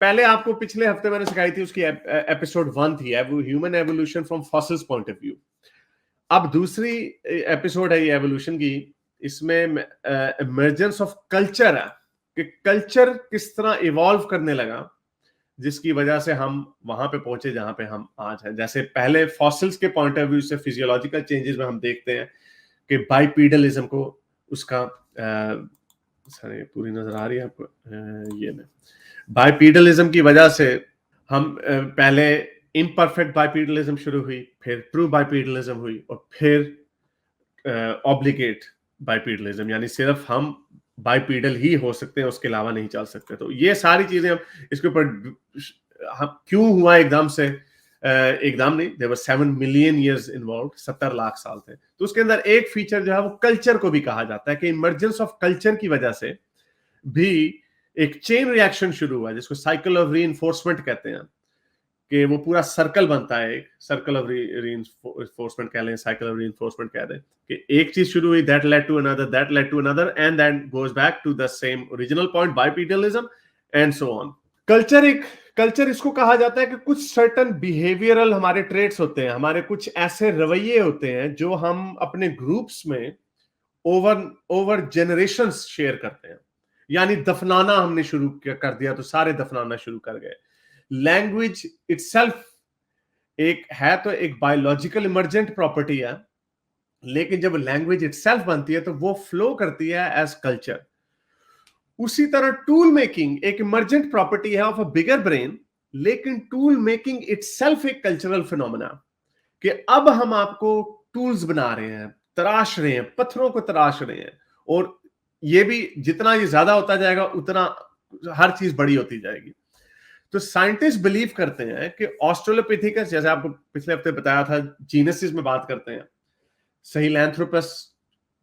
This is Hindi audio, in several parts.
पहले आपको पिछले हफ्ते मैंने सिखाई थी, उसकी एपिसोड 1 थी, human evolution from fossils point of view. अब दूसरी एपिसोड है ये एवोल्यूशन की, इसमें इमर्जेंस ऑफ कल्चर है कि कल्चर किस तरह इवॉल्व करने लगा, जिसकी वजह से हम वहां पे पहुंचे जहां पे हम आज हैं। जैसे पहले फॉसिल्स के पॉइंट ऑफ व्यू से फिजियोलॉजिकल चेंजेस में हम देखते हैं कि बाइपीडलिज्म को उसका सर पूरी नजर आ रही है आपको, ये में बाइपीडलिज्म की वजह से हम पहले इम्परफेक्ट बाइपीडलिज्म शुरू हुई, फिर ट्रू बाइपीडलिज्म हुई, और फिर ऑब्लिगेट बाइपीडलिज्म, यानी सिर्फ हम बाइपीडल ही हो सकते हैं, उसके अलावा नहीं चल सकते। तो ये सारी चीजें हम इसके ऊपर क्यों हुआ एकदम से, एकदम नहीं, there were 7 million years involve, 70 lakh साल थे। तो उसके अंदर एक फीचर जो है वो कल्चर को भी कहा जाता है कि इमर्जेंस ऑफ कल्चर की वजह से भी एक चेन रिएक्शन शुरू हुआ, जिसको साइकिल ऑफ रीइंफोर्समेंट कहते हैं, कि वो पूरा सर्कल बनता है, एक सर्कल ऑफ रीइंफोर्समेंट कह लें, साइकिल ऑफ रीइंफोर्समेंट कह दें, कि एक चीज शुरू हुई, that led to another, that led to another, and then goes back to the same original point, bipedalism and so on. Culture इसको कहा जाता है कि कुछ सर्टन बिहेवियरल हमारे ट्रेट्स होते हैं, हमारे कुछ ऐसे रवैये होते हैं जो हम अपने ग्रुप्स में ओवर जनरेशंस शेयर करते हैं। यानी दफनाना हमने शुरू कर दिया तो सारे दफनाना शुरू कर गए। लैंग्वेज इटसेल्फ एक है तो एक बायोलॉजिकल इमर्जेंट प्रॉपर्टी है, लेकिन जब लैंग्वेज इटसेल्फ बनती है तो वो फ्लो करती है एज कल्चर। उसी तरह टूल मेकिंग एक इमर्जेंट प्रॉपर्टी है ऑफ अ बिगर ब्रेन, लेकिन टूल मेकिंग इटसेल्फ एक कल्चरल फिनोमेना, कि अब हम आपको टूल्स बना रहे हैं, तराश रहे हैं, पत्थरों को तराश रहे हैं, और ये भी जितना ये ज्यादा होता जाएगा उतना हर चीज बड़ी होती जाएगी। तो साइंटिस्ट बिलीव करते हैं कि ऑस्ट्रेलोपिथेकस, जैसे आपको पिछले हफ्ते बताया था, जीनसिस में बात करते हैं, सहेलैंथ्रोपस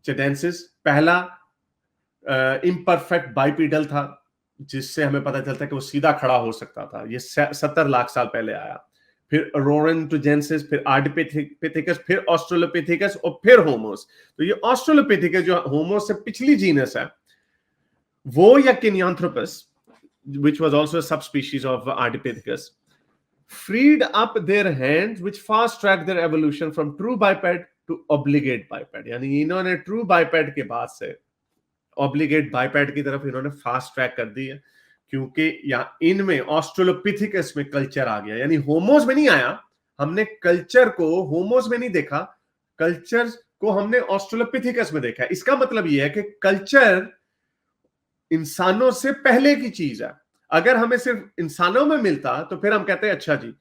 चेडेंसिस पहला इम्परफेक्ट बाइपीडल था, जिससे हमें पता चलता है कि वो सीधा खड़ा हो सकता था। ये 70 लाख साल पहले आया। फिर ओरोडेंटोजेंसिस, फिर आर्डिपिथेकस, फिर ऑस्ट्रेलोपिथेकस, और फिर होमोस। तो ये ऑस्ट्रेलोपिथेकस जो होमोस से पिछली जीनस है, वो या किनियांथ्रोपस, which was also a subspecies of Ardipithecus, freed up their hands, which fast-tracked their evolution from true biped to obligate biped। यानी इन्होंने true biped के बाद से obligate biped की तरफ इन्होंने फास्ट ट्रैक कर दी है, क्योंकि यहाँ इनमें ऑस्ट्रेलोपिथिकस में कल्चर आ गया। यानी होमोस में नहीं आया, हमने कल्चर को होमोस में नहीं देखा, कल्चर को हमने ऑस्ट्रेलोपिथिकस में देखा। इसका मतलब यह है कि कल्चर इंसानों से पहले की चीज है। अगर हमें सिर्फ इंसानों में मिलता तो फिर हम कहते हैं अच्छा जी,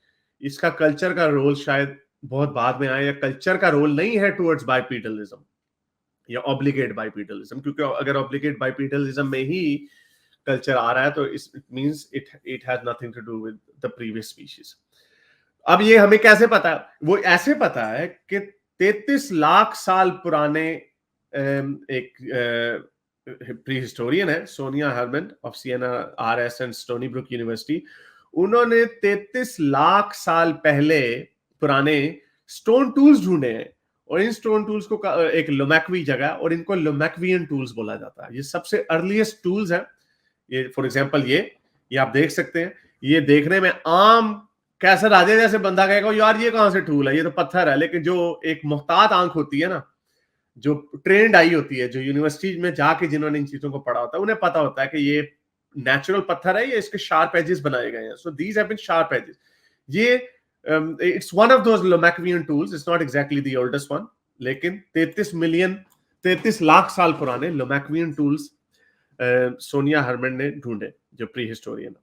इसका कल्चर का रोल शायद बहुत बाद में आया, या कल्चर का रोल नहीं है टुवर्ड्स बाइपीडलिज्म या ऑब्लिगेट बाइपीडलिज्म, क्योंकि अगर ऑब्लिगेट बाइपीडलिज्म में ही कल्चर आ रहा है तो it means it has nothing to do with the previous species. अब ये हमें कैसे पता है? वो ऐसे पता है कि 33 लाख साल पुराने एक प्री हिस्टोरियन है, Sonia Harmand of CNRS and Stony Brook University, उन्होंने 33 लाख साल पहले पुराने स्टोन टूल्स ढूंढे हैं, और इन स्टोन टूल्स को एक लोमैक्वी जगह, और इनको लोमैक्वियन टूल्स बोला जाता है। ये सबसे अर्लीस्ट टूल्स हैं। ये फॉर एग्जांपल ये आप देख सकते हैं, ये देखने में आम कैसे राजे जैसे बंदा कहेगा यार ये कहां से टूल है, ये तो पत्थर है, लेकिन जो एक मुहतात आंख होती है ना, जो ट्रेंड आई होती है, जो यूनिवर्सिटी में जाके जिन्होंने इन चीजों को पढ़ा होता है, उन्हें पता होता है कि ये नेचुरल पत्थर है, ये इसके शार्प एजेस बनाए गए हैं। So these have been sharp edges. ये it's one of those Lomekwian tools, it's not exactly the oldest one, लेकिन 33 लाख साल पुराने लोमैक्वियन टूल्स सोनिया हर्मन ने ढूंढे, जो प्री हिस्टोरियन।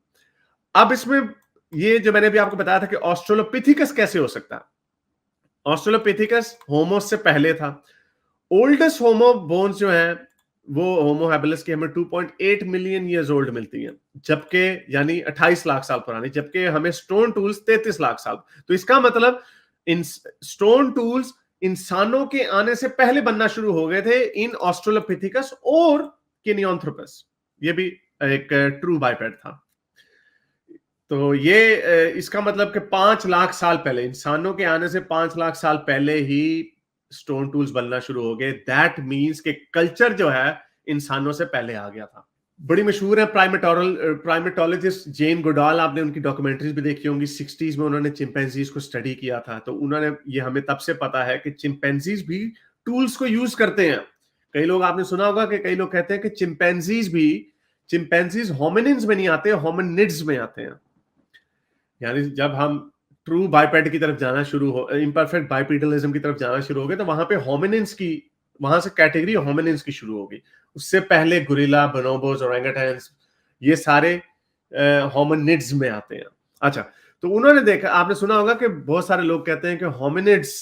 अब इसमें ये जो मैंने भी आपको बताया था कि ऑस्ट्रेलोपिथिकस कैसे हो सकता है, ऑस्ट्रेलोपिथिकस होमो से पहले था। ओल्डेस्ट होमो बोन्स जो हैं वो होमो हैबिलिस की हमें 2.8 मिलियन ईयर्स ओल्ड मिलती हैं, जबकि यानी 28 लाख साल पुरानी, जबकि हमें स्टोन टूल्स 33 लाख साल। तो इसका मतलब इन स्टोन टूल्स इंसानों के आने से पहले बनना शुरू हो गए थे इन ऑस्ट्रेलोपिथिकस और किनियांथ्रोपस। ये भी एक ट्रू बाइपेड था। तो ये इसका मतलब कि 5 लाख साल पहले, इंसानों के आने से 5 लाख साल पहले ही स्टोन टूल्स बनना शुरू हो गए। दैट मीन्स कि कल्चर जो है इंसानों से पहले आ गया था। बड़ी मशहूर है प्राइमेटोलॉजिस्ट जेन गोडाल, आपने उनकी डॉक्यूमेंट्रीज भी देखी होंगी। 60s में उन्होंने चिंपैंजीज को स्टडी किया था, तो उन्होंने, ये हमें तब से पता है कि चिंपैंजीज भी टूल्स को यूज करते हैं। कई लोग, आपने सुना होगा कि कई लोग कहते हैं कि चिंपैंजीज होमिनिन्स में नहीं आते, होमिनिड्स में आते हैं। यानी जब हम ट्रू बाइपेड की तरफ जाना शुरू हो, इम्परफेक्ट बाइपेडलिज्म की तरफ जाना शुरू हो गए, तो वहां पे होमिनिन्स की, वहां से कैटेगरी होमिनिन्स की शुरू होगी। उससे पहले गुरिल्ला, बोनोबोस, ओरेंगुटेन्स, ये सारे होमिनिड्स में आते हैं। अच्छा, तो उन्होंने देखा, आपने सुना होगा कि बहुत सारे लोग कहते हैं कि होमिनिड्स,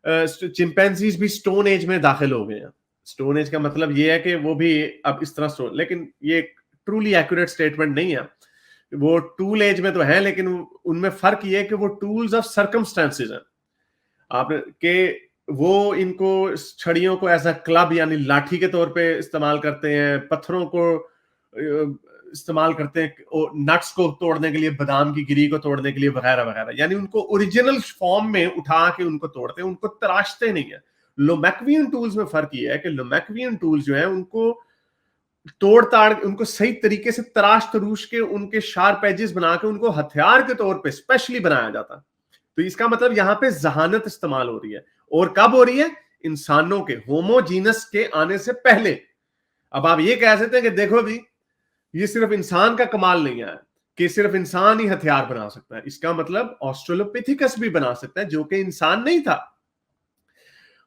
चिंपैंजीज भी स्टोन एज में दाखिल हो गए हैं। स्टोन एज का मतलब ये है कि वो भी अब इस तरह स्टोन, लेकिन ये ट्रूली एक्यूरेट स्टेटमेंट नहीं है। वो टूल एज में तो है, लेकिन उनमें फर्क ये है कि वो टूल्स ऑफ सर्कमस्टेंसेस हैं। आपने के वो इनको, छड़ियों को एज अ क्लब यानी लाठी के तौर पे इस्तेमाल करते हैं, पत्थरों को इस्तेमाल करते हैं, और नट्स को तोड़ने के लिए, बादाम की गिरी को तोड़ने के लिए, वगैरह वगैरह। यानी उनको ओरिजिनल फॉर्म में उठा के उनको तोड़ते हैं, उनको तराशते नहीं है। लोमैक्वियन टूल्स में फर्क ये है कि लोमैक्वियन टूल्स जो है उनको तोड़ ताड़, उनको सही तरीके से तराश तरूश के, उनके शार्प एजेस बना के उनको हथियार के तौर पे स्पेशली बनाया जाता। तो इसका मतलब यहां पे जहानत इस्तेमाल हो रही है। और कब हो रही है? इंसानों के, होमोजीनस के आने से पहले। अब आप ये कह सकते हैं कि देखो भी, ये सिर्फ इंसान का कमाल नहीं है कि सिर्फ इंसान ही हथियार बना सकता है। इसका मतलब ऑस्ट्रेलोपिथिकस भी बना सकता है, जो कि इंसान नहीं था।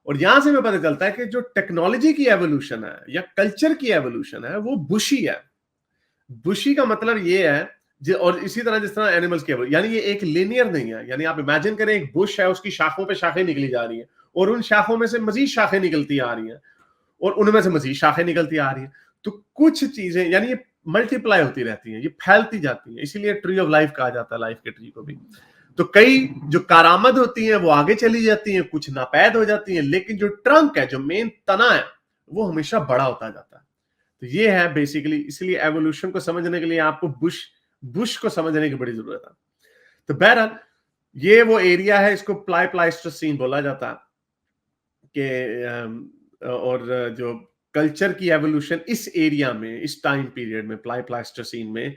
और यहां से हमें पता चलता है कि जो टेक्नोलॉजी की एवोल्यूशन है या कल्चर की एवोल्यूशन है, वो बुशी है। बुशी का मतलब ये है, और इसी तरह जिस तरह एनिमल्स की, यानी ये एक लिनियर नहीं है। यानी आप इमेजिन करें, एक बुश है, उसकी शाखों पे शाखें निकली जा रही हैं, और उन शाखों में से मजीद शाखें निकलती आ रही हैं, और उनमें से मजीद शाखें निकलती आ रही हैं। तो कुछ चीजें, यानी ये मल्टीप्लाई होती रहती हैं, ये फैलती जाती हैं। इसीलिए ट्री ऑफ लाइफ कहा जाता है, लाइफ के ट्री को भी। तो कई जो कारामद होती हैं वो आगे चली जाती हैं, कुछ नापैद हो जाती हैं, लेकिन जो ट्रंक है, जो मेन तना है, वो हमेशा बड़ा होता जाता है। तो ये है बेसिकली, इसलिए एवोल्यूशन को समझने के लिए आपको बुश को समझने की बड़ी जरूरत है। तो बहरहाल ये वो एरिया है, इसको प्लाइस्टोसीन बोला जाता है कि, और जो कल्चर की एवोल्यूशन इस एरिया में, इस टाइम पीरियड में, प्लाइस्टोसीन में,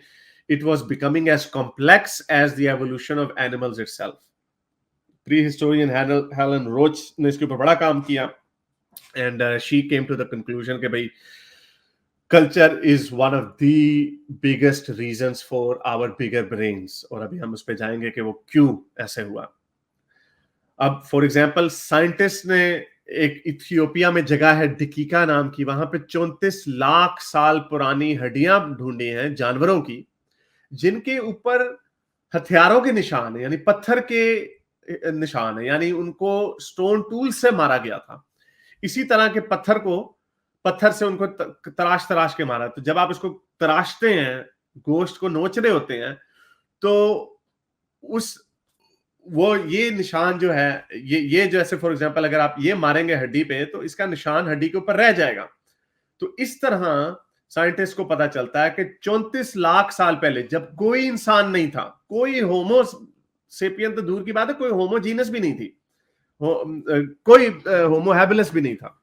it was becoming as complex as the evolution of animals itself. Prehistorian Helen Roach ने इसके ऊपर बड़ा काम किया, and she came to the conclusion कि भाई culture is one of the biggest reasons for our bigger brains, और अभी हम उस पे जाएंगे कि वो क्यों ऐसे हुआ। अब फॉर एग्जाम्पल, साइंटिस्ट ने एक इथियोपिया में जगह है डिकीका नाम की, वहां पे 34 लाख साल पुरानी हड्डियां ढूंढी हैं जानवरों की, जिनके ऊपर हथियारों के निशान है, यानी पत्थर के निशान है, यानी उनको स्टोन टूल से मारा गया था। इसी तरह के पत्थर से उनको तराश के मारा। तो जब आप इसको तराशते हैं, गोश्त को नोच रहे होते हैं, तो वो ये निशान जो है, ये जैसे फॉर एग्जांपल अगर आप ये मारेंगे हड्डी पे, तो इसका निशान हड्डी के ऊपर रह जाएगा। तो इस तरह साइंटिस्ट को पता चलता है कि 34 लाख साल पहले, जब कोई इंसान नहीं था, कोई होमो सेपियन तो दूर की बात है, कोई होमोजीनस भी नहीं थी, कोई होमो हैबिलिस भी नहीं था।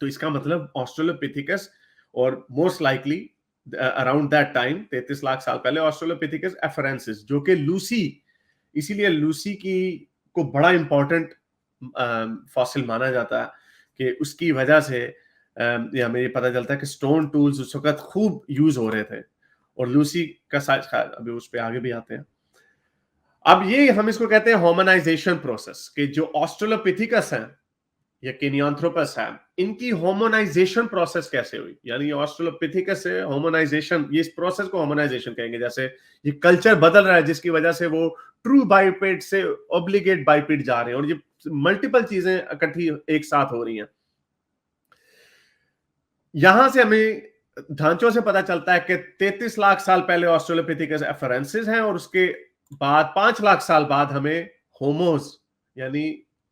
तो इसका मतलब ऑस्ट्रेलोपिथिकस, और most likely around that time 33 lakh साल पहले, ऑस्ट्रेलोपिथिकस एफरेंसिस, जो कि लूसी, इसीलिए लूसी को बड़ा इंपॉर्टेंट फॉसिल माना जाता है कि उसकी वजह से हमें ये पता चलता है कि स्टोन टूल्स उस वक्त खूब यूज हो रहे थे। और लूसी का साइज, अभी उस पे आगे भी आते हैं। अब ये हम इसको कहते हैं होमोनाइजेशन प्रोसेस, कि जो ऑस्ट्रेलोपिथिकस हैं या केनियांथ्रोपस है, इनकी होमोनाइजेशन प्रोसेस कैसे हुई। यानी ऑस्ट्रेलोपिथिकस से होमोनाइजेशन, ये इस प्रोसेस को होमोनाइजेशन कहेंगे। जैसे ये कल्चर बदल रहा है, जिसकी वजह से वो ट्रू बाइपेड से ऑब्लिगेट बाइपेड जा रहे हैं, और ये मल्टीपल चीजें इकट्ठी एक साथ हो रही हैं। यहां से हमें ढांचों से पता चलता है कि 33 लाख साल पहले ऑस्ट्रेलोपिथिकस एफरेंसिस हैं, और उसके बाद 5 लाख साल बाद हमें होमोस, यानी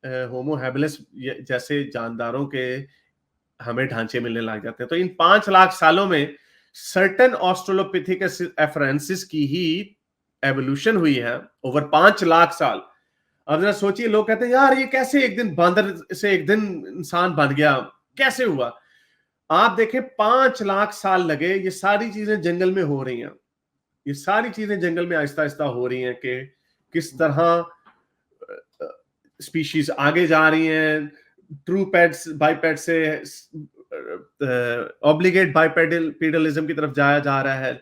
होमो हैबिलिस जैसे जानदारों के हमें ढांचे मिलने लग जाते हैं। तो इन 5 लाख सालों में सर्टेन ऑस्ट्रेलोपिथिकस एफरेंसिस की ही एवोल्यूशन हुई है ओवर 5 लाख साल। अब जरा सोचिए, लोग कहते हैं यार ये कैसे एक दिन बंदर से एक दिन इंसान बन गया, कैसे हुआ? आप देखें 5 लाख साल लगे, ये सारी चीजें जंगल में हो रही हैं, ये सारी चीजें जंगल में आहिस्ता आहिस्ता हो रही हैं कि किस तरह स्पीशीज आगे जा रही हैं, ट्रू पेड्स बाइपेड से ऑब्लिगेट बाइपेडलिज्म की तरफ जाया जा रहा है,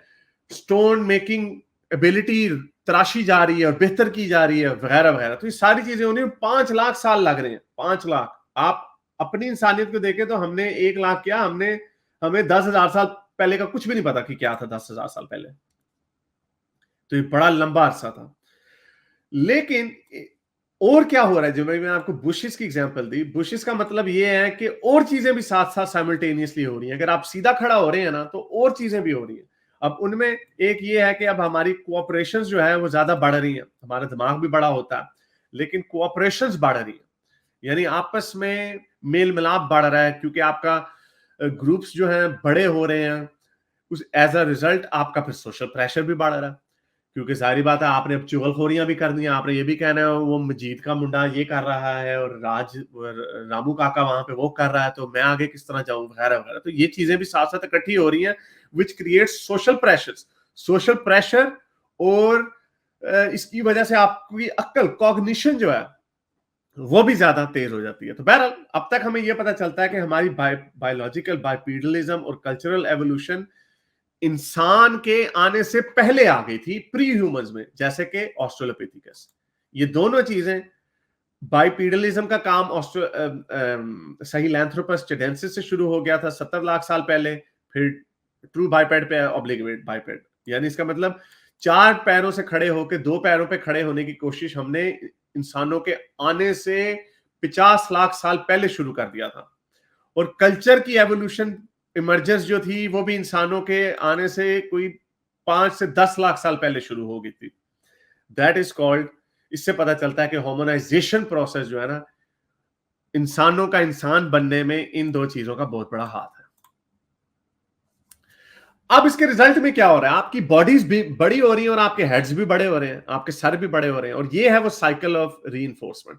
स्टोन मेकिंग एबिलिटी तराशी जा रही है और बेहतर की जा रही है वगैरह वगैरह। तो ये सारी चीजें उन्हें 5 लाख साल लग रहे हैं, 5 लाख। आप अपनी इंसानियत को देखें तो हमने 1 लाख किया, हमें 10,000 साल पहले का कुछ भी नहीं पता कि क्या था 10,000 साल पहले। तो ये बड़ा लंबा अरसा था। लेकिन और क्या हो रहा है, जो मैंने आपको बुशेस की एग्जांपल दी, बुशेस का मतलब ये है कि और चीजें भी साथ साथ साइमल्टेनियसली हो रही हैं। अगर आप सीधा खड़ा हो रहे हैं ना, तो और चीजें भी हो रही हैं। अब उनमें एक ये है कि अब हमारी कोऑपरेशन जो है वो ज्यादा बढ़ रही है, हमारा दिमाग भी बड़ा होता है, लेकिन कोऑपरेशन बढ़ रही है, यानी आपस में मेल मिलाप बढ़ रहा है, क्योंकि आपका ग्रुप्स जो है बड़े हो रहे हैं। उस एज अ रिजल्ट आपका फिर सोशल प्रेशर भी बढ़ रहा है, क्योंकि सारी बात है, आपने अब चुगलखोरियां भी करनी है, आपने ये भी कहना है वो मजीद का मुंडा ये कर रहा है और रामू काका वहां पे वो कर रहा है, तो मैं आगे किस तरह जाऊं वगैरह वगैरह। तो ये चीजें भी साथ साथ इकट्ठी हो रही हैं, विच क्रिएट सोशल प्रेशर। और इसकी वजह से आपकी अक्ल कॉग्निशन जो है वो भी ज्यादा तेज हो जाती है। तो बहरहाल अब तक हमें यह पता चलता है कि हमारी बायोलॉजिकल बाइपीडलिज्म और कल्चरल एवोल्यूशन इंसान के आने से पहले आ गई थी प्री ह्यूमंस में, जैसे कि ऑस्ट्रेलोपिथिकस। ये दोनों चीजें, बाइपीडलिज्म का काम सहेलैंथ्रोपस चिडेंसिस से शुरू हो गया था 70 लाख साल पहले, फिर ट्रू बाइपेड पे ऑब्लिगेट बाइपेड, यानी इसका मतलब 4 पैरों से खड़े होकर 2 पैरों पे खड़े होने की कोशिश हमने इंसानों के आने से 50 लाख साल पहले शुरू कर दिया था। और कल्चर की एवोल्यूशन इमर्जेंस जो थी वो भी इंसानों के आने से कोई 5 से 10 लाख साल पहले शुरू हो गई थी। दैट इज कॉल्ड, इससे पता चलता है कि ह्यूमनाइजेशन प्रोसेस जो है ना, इंसानों का इंसान बनने में इन दो चीजों का बहुत बड़ा हाथ है। अब इसके रिजल्ट में क्या हो रहा है, आपकी बॉडीज भी बड़ी हो रही है और आपके हेड्स भी बड़े हो रहे हैं, आपके सर भी बड़े हो रहे हैं। और ये है वो साइकिल ऑफ रीइंफोर्समेंट,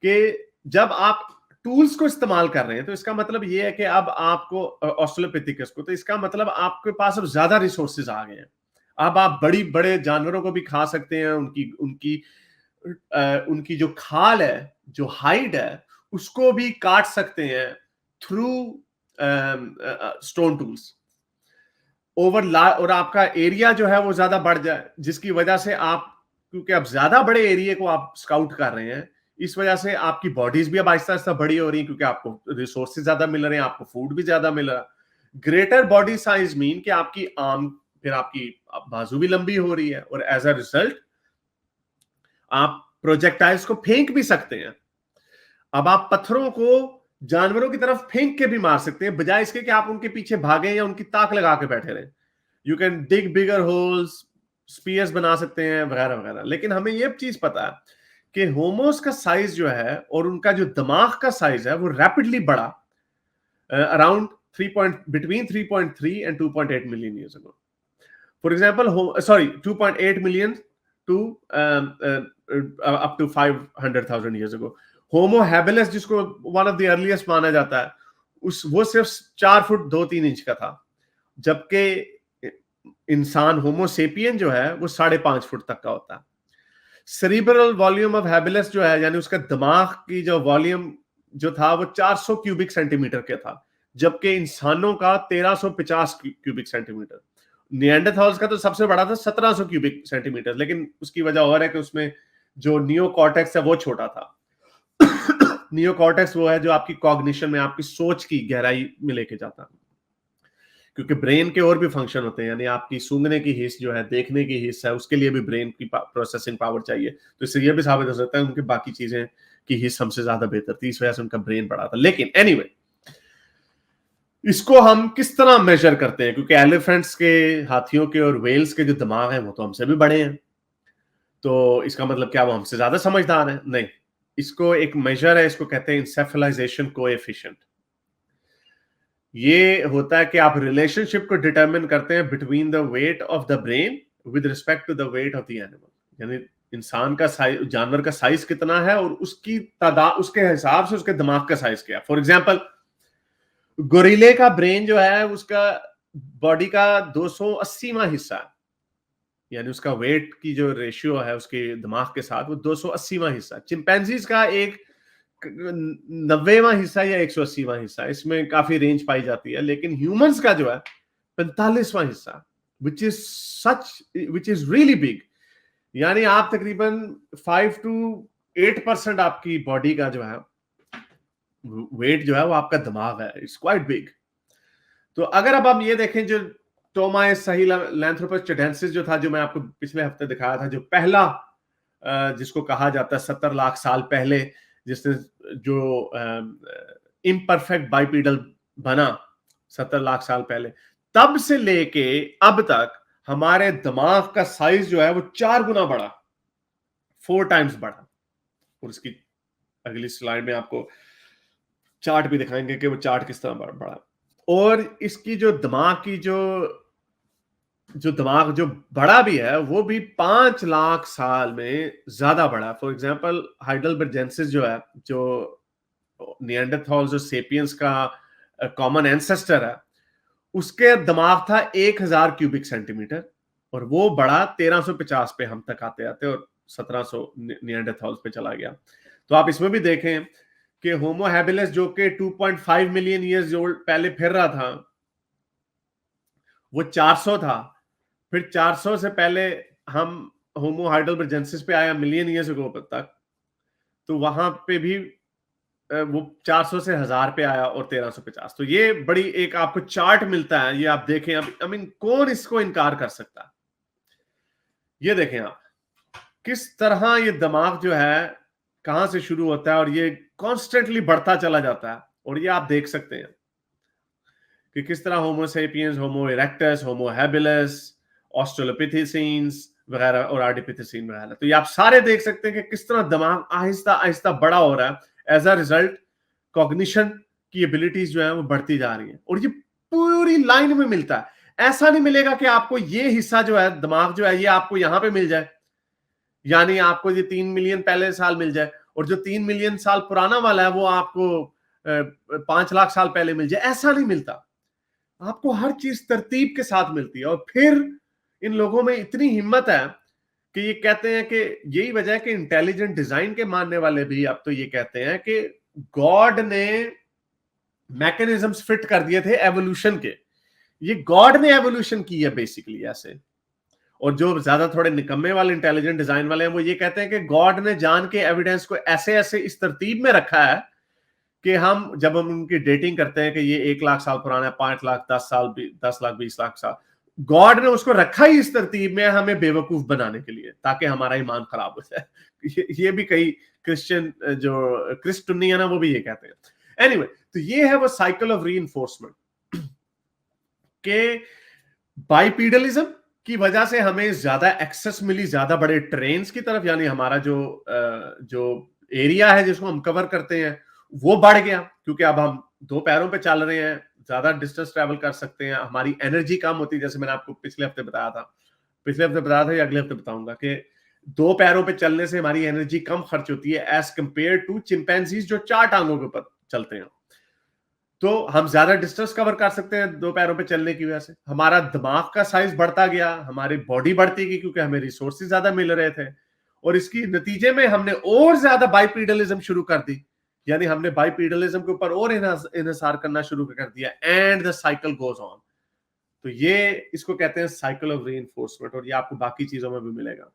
कि जब आप टूल्स को इस्तेमाल कर रहे हैं तो इसका मतलब ये है कि अब आपको ऑस्ट्रेलोपिथिकस को, तो इसका मतलब आपके पास अब ज्यादा रिसोर्सेज आ गए हैं। अब आप बड़ी बड़े जानवरों को भी खा सकते हैं, उनकी उनकी उनकी जो खाल है, जो हाइड है, उसको भी काट सकते हैं थ्रू स्टोन टूल्स। और आपका एरिया जो है वो ज्यादा बढ़ जाए, जिसकी वजह से आप, क्योंकि अब ज्यादा बड़े एरिया को आप स्काउट कर रहे हैं, इस वजह से आपकी बॉडीज भी अब आहिस्ता आहिस्ता बड़ी हो रही है, क्योंकि आपको रिसोर्सेज ज्यादा मिल रहे हैं, आपको फूड भी ज्यादा मिल रहा है। ग्रेटर बॉडी साइज मीन कि आपकी आर्म, फिर आपकी बाजू भी लंबी हो रही है, और एज अ रिजल्ट आप प्रोजेक्टाइल्स को फेंक भी सकते हैं। अब आप पत्थरों को जानवरों की तरफ फेंक के भी मार सकते हैं, बजाय इसके कि आप उनके पीछे भागे या उनकी ताक लगा के बैठे रहे। You can dig bigger holes, spears बना सकते हैं वगैरह वगैरह। लेकिन हमें यह चीज पता है कि होमोस का साइज जो है और उनका जो दिमाग का साइज है वो रैपिडली बढ़ा around between 3.3 and 2.8 million years ago. For example, 2.8 million to up to 500,000 years ago. Homo habilis, जिसको one of the earliest माना जाता है, वो सिर्फ 4 फुट 2-3 इंच का था, जबकि इंसान होमोसेपियन जो है वो 5.5 फुट तक का होता है। सेरिब्रल वॉल्यूम ऑफ हैबिलिस जो है, यानी उसका दिमाग की जो वॉल्यूम जो था वो 400 क्यूबिक सेंटीमीटर का था, जबकि इंसानों का 1350 क्यूबिक सेंटीमीटर। निएंडरथॉल्स का तो सबसे बड़ा था 1700 क्यूबिक सेंटीमीटर, लेकिन उसकी वजह और है कि उसमें जो नियोकॉर्टेक्स है वो छोटा था। नियोकॉर्टेक्स वो है जो आपकी कॉग्निशन में, आपकी सोच की गहराई में लेके जाता है, क्योंकि ब्रेन के और भी फंक्शन होते हैं, यानी आपकी सूंघने की हिस्स जो है, देखने की हिस्स है, उसके लिए भी ब्रेन की प्रोसेसिंग पावर चाहिए। तो इससे यह भी साबित हो सकता है उनकी बाकी चीजें की हिस्स हमसे ज्यादा बेहतर थी, इस वजह से उनका ब्रेन बड़ा था। लेकिन एनीवे, इसको हम किस तरह मेजर करते हैं, क्योंकि एलिफेंट्स के, हाथियों के और वेल्स के जो दिमाग है वो तो हमसे भी बड़े हैं, तो इसका मतलब क्या वो हमसे ज्यादा समझदार है? नहीं, इसको एक मेजर है, इसको कहते हैं इंसेफलाइजेशन कोएफिशिएंट। ये होता है कि आप रिलेशनशिप को डिटरमिन करते हैं between the weight of the brain with respect to the weight of the animal, यानी इंसान का साइज, जानवर का साइज कितना है और उसकी तादाद, उसके हिसाब से उसके दिमाग का साइज क्या है। फॉर एग्जांपल, गोरिल्ले का ब्रेन जो है उसका बॉडी का 280वां हिस्सा है, यानी उसका वेट की जो रेशियो है उसके दिमाग के साथ वो 280वां हिस्सा। चिंपैंजीज का एक 90वां हिस्सा या 180वां हिस्सा, इसमें काफी रेंज पाई जाती है। लेकिन ह्यूमंस का जो है 45वां हिस्सा, विच इज रियली बिग। यानी आप तकरीबन 5 to 8% आपकी बॉडी का जो है वेट जो है वो आपका दिमाग है। It's quite big. तो अगर अब हम ये देखें, जो टोमास सहेलांथ्रोपस चिडेंसिस जो था, जो मैं आपको पिछले हफ्ते दिखाया था, जो पहला जिसको कहा जाता है 70 लाख साल पहले जिसने जो इम्परफेक्ट बाइपीडल बना 70 लाख साल पहले, तब से लेके अब तक हमारे दिमाग का साइज जो है वो 4 गुना बढ़ा, 4 टाइम्स बढ़ा। और इसकी अगली स्लाइड में आपको चार्ट भी दिखाएंगे कि वो चार्ट किस तरह बढ़ा। और इसकी जो दिमाग की जो दिमाग जो बड़ा भी है वो भी 5 लाख साल में ज्यादा बड़ा। फॉर एग्जांपल हाइडेलबर्जेंसिस जो है, जो निएंडरथॉल्स और सेपियंस का कॉमन एंसेस्टर है, उसके दिमाग था 1000 क्यूबिक सेंटीमीटर और वो बड़ा 1350 पे हम तक आते आते और 1700 निएंडरथॉल्स पे चला गया। तो आप इसमें भी देखें कि होमो हैबिलिस जो कि 2.5 मिलियन ईयर्स ओल्ड पहले फिर रहा था, वो 400 था। फिर 400 से पहले हम होमो हाइडेलबर्जेंसिस पे आया मिलियन ईयर्स अगो तक, तो वहां पे भी वो 400 से 1000 पे आया और 1350। तो ये बड़ी एक आपको चार्ट मिलता है, ये आप देखें। अब आई मीन कौन इसको इनकार कर सकता है? ये देखें आप किस तरह ये दिमाग जो है कहां से शुरू होता है और ये कॉन्स्टेंटली बढ़ता चला जाता है। और ये आप देख सकते हैं कि किस तरह होमो सेपियंस, होमो इरेक्टस, होमो हैबिलिस, ऑस्ट्रेलोपिथेसीन्स वगैरह और आर्डिपिथेसीन वगैरह, तो ये आप सारे देख सकते हैं कि किस तरह दिमाग आहिस्ता आहिस्ता बड़ा हो रहा है। एज अ रिजल्ट कॉग्निशन की एबिलिटीज जो है वो बढ़ती जा रही है। और ये पूरी लाइन में मिलता है। ऐसा नहीं मिलेगा कि आपको ये हिस्सा जो है दिमाग जो है ये आपको यहां पे मिल जाए, यानी आपको ये 3 मिलियन पहले साल मिल जाए और जो 3 मिलियन साल पुराना वाला है वो आपको 5 लाख साल पहले मिल जाए। ऐसा नहीं मिलता। आपको हर चीज तरतीब के साथ मिलती है। और फिर इन लोगों में इतनी हिम्मत है कि ये कहते हैं कि यही वजह है कि इंटेलिजेंट डिजाइन के मानने वाले भी अब तो ये कहते हैं कि गॉड ने मैकेनिज्म्स फिट कर दिए थे एवोल्यूशन के। ये गॉड ने एवोल्यूशन की है बेसिकली ऐसे। और जो ज्यादा थोड़े निकम्मे वाले इंटेलिजेंट डिजाइन वाले हैं वो ये कहते हैं कि गॉड ने जान के एविडेंस को ऐसे ऐसे इस तरतीब में रखा है कि हम जब हम उनकी डेटिंग करते हैं कि ये 1 लाख साल पुराना है, 5 लाख, 10 साल, 10 लाख, 20 लाख साल, गॉड ने उसको रखा ही इस तरतीब में हमें बेवकूफ बनाने के लिए, ताकि हमारा ईमान खराब हो जाए। ये भी कई क्रिश्चियन जो क्रिस्टुनी है ना वो भी ये कहते हैं। एनीवे, तो ये है वो साइकिल ऑफ रीइंफोर्समेंट के बाइपीडलिज्म की वजह से हमें ज्यादा एक्सेस मिली ज्यादा बड़े ट्रेन्स की तरफ, यानी हमारा जो एरिया है जिसको हम कवर करते हैं वो बढ़ गया, क्योंकि अब हम 2 पैरों पे चल रहे हैं, ज्यादा डिस्टेंस ट्रेवल कर सकते हैं, हमारी एनर्जी कम होती है। जैसे मैंने आपको पिछले हफ्ते बताया था या अगले हफ्ते बताऊंगा कि 2 पैरों पे चलने से हमारी एनर्जी कम खर्च होती है एज कंपेयर टू चिंपैंजीज जो 4 टांगों के ऊपर चलते हैं। तो हम ज्यादा डिस्टेंस कवर कर सकते हैं 2 पैरों पे चलने की वजह से। हमारा दिमाग का साइज बढ़ता गया, हमारी बॉडी बढ़ती गई क्योंकि हमें रिसोर्सेज ज्यादा मिल रहे थे। और इसकी नतीजे में हमने और ज्यादा बाइपीडलिज्म शुरू कर दी, यानी हमने बाइपीडलिज्म के ऊपर और इन्हिसार करना शुरू कर दिया। And the cycle goes on. तो ये इसको कहते हैं साइकिल ऑफ रीइंफोर्समेंट, और ये आपको बाकी चीजों में भी मिलेगा।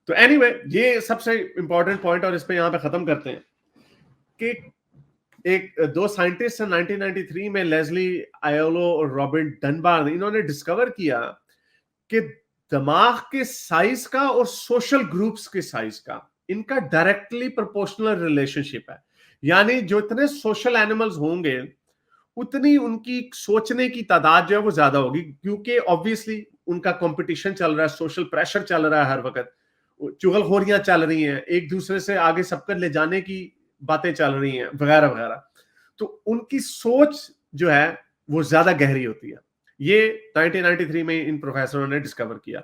तो एनीवे, ये सबसे इंपॉर्टेंट पॉइंट, और इस पे यहां पे खत्म करते हैं कि दो साइंटिस्ट हैं 1993 में, लेस्ली आयोलो और रॉबिन डनबार, इन्होंने डिस्कवर किया कि दिमाग के साइज का और सोशल ग्रुप्स के साइज का इनका डायरेक्टली प्रोपोर्शनल रिलेशनशिप है। यानी जो इतने सोशल एनिमल्स होंगे उतनी उनकी सोचने की तादाद जो है वो ज्यादा होगी, क्योंकि ऑब्वियसली उनका कंपटीशन चल रहा है, सोशल प्रेशर चल रहा है, हर वक्त चुगलखोरियां चल रही हैं, एक दूसरे से आगे सबकर ले जाने की बातें चल रही हैं वगैरह वगैरह। तो उनकी सोच जो है वो ज्यादा गहरी होती है। ये 1993 में इन प्रोफेसरों ने डिस्कवर किया।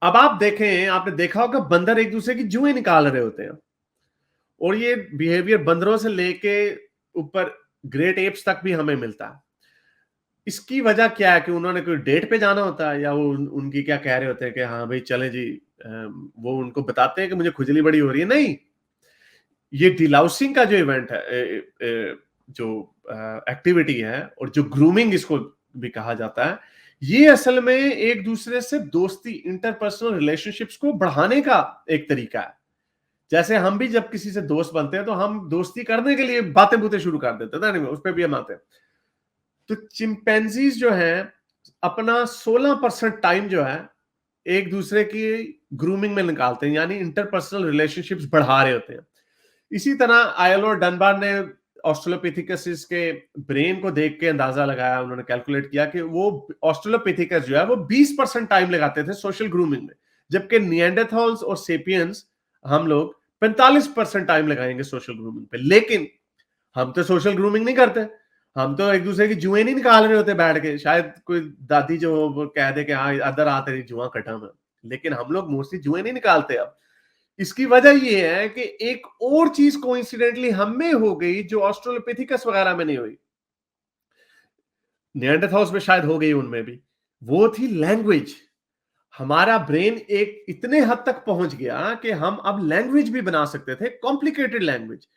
अब आप देखें, आपने देखा होगा बंदर एक दूसरे की जुएं निकाल रहे होते हैं, और ये बिहेवियर बंदरों से लेके ऊपर ग्रेट एप्स तक भी हमें मिलता है। इसकी वजह क्या है कि उन्होंने कोई डेट पे जाना होता है या वो उनकी क्या कह रहे होते हैं कि हाँ भाई चले जी, वो उनको बताते हैं कि मुझे खुजली बड़ी हो रही है। नहीं, ये डिलाउसिंग का जो इवेंट है, जो एक्टिविटी है और जो ग्रूमिंग इसको भी कहा जाता है, ये असल में एक दूसरे से दोस्ती, इंटरपर्सनल रिलेशनशिप्स को बढ़ाने का एक तरीका है। जैसे हम भी जब किसी से दोस्त बनते हैं तो हम दोस्ती करने के लिए बातें बूतें शुरू कर देते हैं, उस पर भी हम आते हैं। तो चिंपैंजीज जो है अपना 16% टाइम जो है एक दूसरे की ग्रूमिंग में निकालते हैं, यानी इंटरपर्सनल रिलेशनशिप्स बढ़ा रहे होते हैं। इसी तरह आयलो और डनबार ने ऑस्ट्रेलोपिथिकस के ब्रेन को देख के अंदाजा लगाया, उन्होंने कैलकुलेट किया कि वो ऑस्ट्रेलोपिथिकस जो है वो 20% टाइम लगाते थे सोशल ग्रूमिंग में, जबकि निएंडरथॉल्स और सेपियंस हम लोग 45% टाइम लगाएंगे सोशल ग्रूमिंग पे। लेकिन हम तो सोशल ग्रूमिंग नहीं करते, हम तो एक दूसरे की जुएं नहीं निकाल रहे होते बैठ के। शायद कोई दादी जो वो कह दे कि हाँ अदर आ तेरी जुआ कटा में, लेकिन हम लोग मोस्टली जुएं नहीं निकालते। अब इसकी वजह ये है कि एक और चीज कोइंसिडेंटली हम में हो गई जो ऑस्ट्रेलोपिथिकस वगैरह में नहीं हुई, निएंडरथॉल्स में शायद हो गई उनमें भी, वो थी लैंग्वेज। हमारा ब्रेन एक इतने हद तक पहुंच गया कि हम अब लैंग्वेज भी बना सकते थे, कॉम्प्लिकेटेड लैंग्वेज।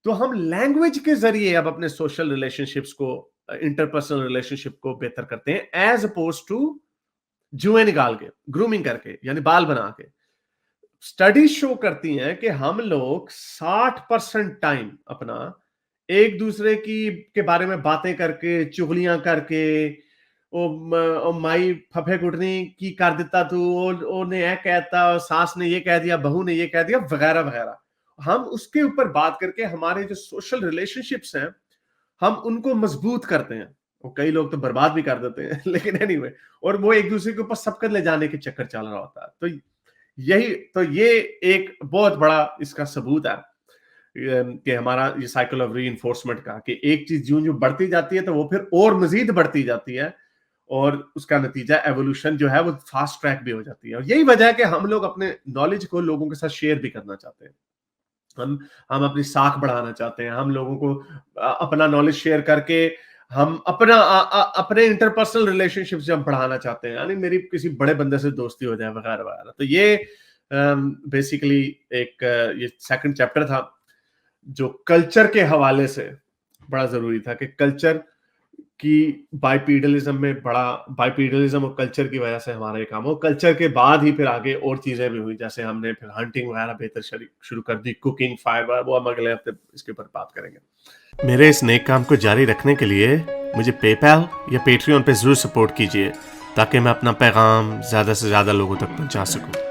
तो हम लैंग्वेज के जरिए अब अपने सोशल रिलेशनशिप्स को, इंटरपर्सनल रिलेशनशिप को बेहतर करते हैं, एज अपोज टू जुए निकाल के, ग्रूमिंग करके, यानी बाल बना के। स्टडीज शो करती हैं कि हम लोग 60% टाइम अपना एक दूसरे की के बारे में बातें करके, चुगलियां करके, ओ माई फफे कुटनी की कर दिता तू, ओने ये कहता, सास ने ये कह दिया, बहू ने ये कह दिया, वगैरह वगैरह। हम उसके ऊपर बात करके हमारे जो सोशल रिलेशनशिप्स हैं हम उनको मजबूत करते हैं। और कई लोग तो बर्बाद भी कर देते हैं लेकिन एनीवे, और वो एक दूसरे के ऊपर सबकत ले जाने के चक्कर चल रहा होता है। तो ये एक बहुत बड़ा इसका सबूत है कि हमारा ये साइकिल ऑफ रीइंफोर्समेंट का, कि एक चीज ज्यों ज्यों बढ़ती जाती है तो वो फिर और मजीद बढ़ती जाती है, और उसका नतीजा एवोल्यूशन जो है वो फास्ट ट्रैक भी हो जाती है। और यही वजह है कि हम लोग अपने नॉलेज को लोगों के साथ शेयर भी करना चाहते हैं। हम अपनी साख बढ़ाना चाहते हैं, हम लोगों को अपना नॉलेज शेयर करके हम अपने इंटरपर्सनल रिलेशनशिप से हम बढ़ाना चाहते हैं, यानी मेरी किसी बड़े बंदे से दोस्ती हो जाए वगैरह वगैरह। तो ये बेसिकली एक ये सेकंड चैप्टर था जो कल्चर के हवाले से बड़ा जरूरी था, कि कल्चर की बाइपीडलिज्म में बड़ा, बाइपीडलिज्म और कल्चर की वजह से हमारा ये काम हो। कल्चर के बाद ही फिर आगे और चीजें भी हुई, जैसे हमने फिर हंटिंग वगैरह बेहतर शुरू कर दी, कुकिंग, फायर, वो हम अगले हफ्ते इसके ऊपर बात करेंगे। मेरे इस नेक काम को जारी रखने के लिए मुझे पेपैल या पेट्रियन पे जरूर सपोर्ट कीजिए, ताकि मैं अपना पैगाम ज्यादा से ज्यादा लोगों तक पहुंचा सकूं।